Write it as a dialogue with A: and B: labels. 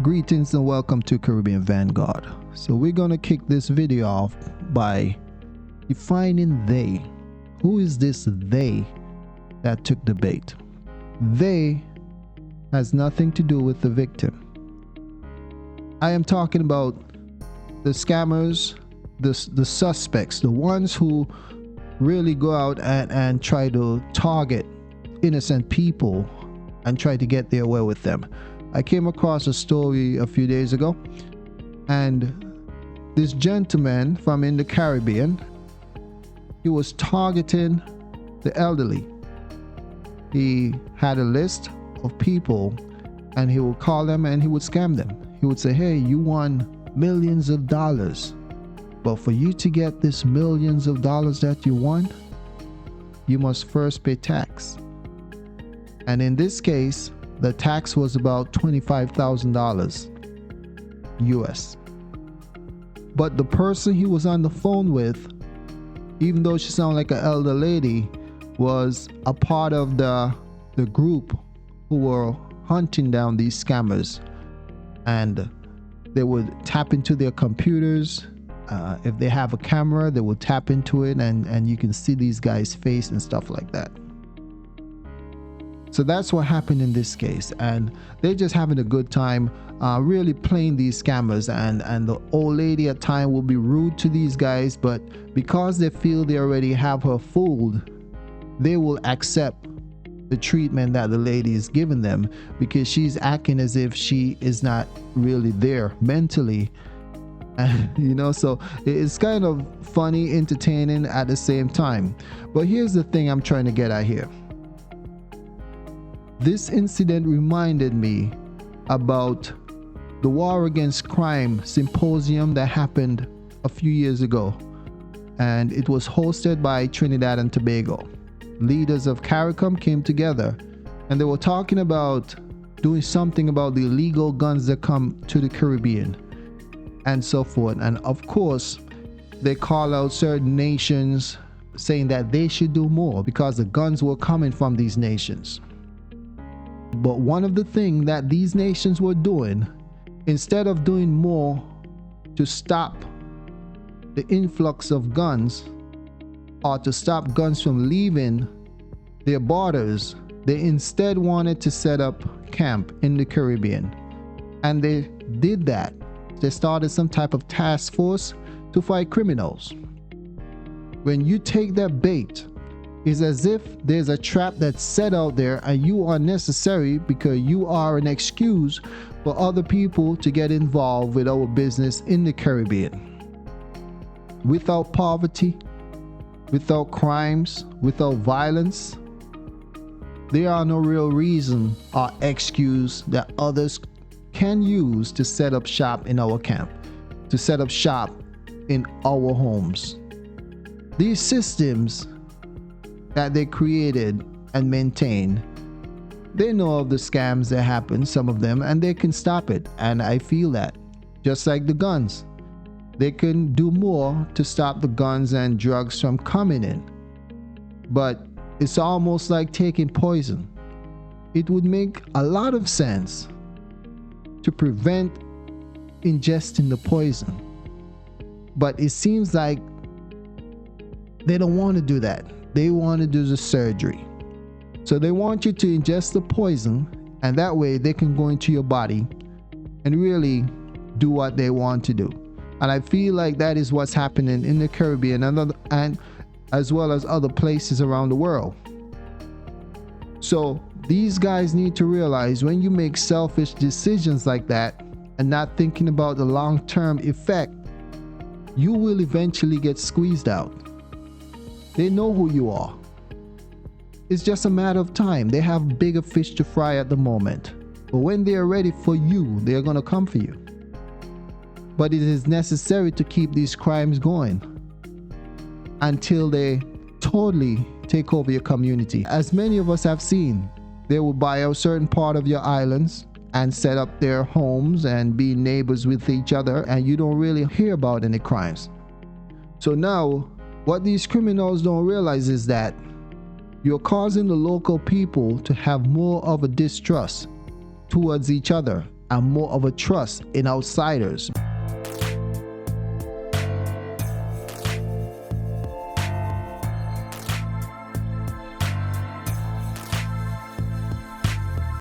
A: Greetings and welcome to Caribbean Vanguard. So we're going to kick this video off by defining they. Who is this they that took the bait? They has nothing to do with the victim. I am talking about the scammers, the suspects, the ones who really go out and try to target innocent people and try to get their way with them. I came across a story a few days ago, and this gentleman from in the Caribbean, he was targeting the elderly. He had a list of people and he would call them and he would scam them. He would say, hey, you won millions of dollars, but for you to get this millions of dollars that you won, you must first pay tax. And in this case, the tax was about $25,000 US. But the person he was on the phone with, even though she sounded like an elder lady, was a part of the group who were hunting down these scammers. And they would tap into their computers. If they have a camera, they would tap into it and you can see these guys' face and stuff like that. So that's what happened in this case, and they're just having a good time really playing these scammers, and the old lady at times will be rude to these guys, but because they feel they already have her fooled, they will accept the treatment that the lady is giving them because she's acting as if she is not really there mentally. And so it's kind of funny, entertaining at the same time. But here's the thing I'm trying to get at here. This incident reminded me about the War Against Crime symposium that happened a few years ago, and it was hosted by Trinidad and Tobago. Leaders of CARICUM came together and they were talking about doing something about the illegal guns that come to the Caribbean and so forth. And of course, they call out certain nations saying that they should do more because the guns were coming from these nations. But one of the things that these nations were doing, instead of doing more to stop the influx of guns or to stop guns from leaving their borders, they instead wanted to set up camp in the Caribbean. And they did that. They started some type of task force to fight criminals. When you take that bait, it's as if there's a trap that's set out there and you are necessary because you are an excuse for other people to get involved with our business in the Caribbean. Without poverty, without crimes, without violence, there are no real reason or excuse that others can use to set up shop in our camp, to set up shop in our homes. These systems that they created and maintain, they know of the scams that happen, some of them, and they can stop it. And I feel that, just like the guns, they can do more to stop the guns and drugs from coming in. But it's almost like taking poison. It would make a lot of sense to prevent ingesting the poison, but it seems like they don't want to do that. They want to do the surgery. So they want you to ingest the poison, and that way they can go into your body and really do what they want to do. And I feel like that is what's happening in the Caribbean and as well as other places around the world. So these guys need to realize when you make selfish decisions like that and not thinking about the long-term effect, you will eventually get squeezed out. They know who you are. It's just a matter of time. They have bigger fish to fry at the moment. But when they are ready for you, they are going to come for you. But it is necessary to keep these crimes going until they totally take over your community. As many of us have seen, they will buy a certain part of your islands and set up their homes and be neighbors with each other, and you don't really hear about any crimes. So now, what these criminals don't realize is that you're causing the local people to have more of a distrust towards each other and more of a trust in outsiders.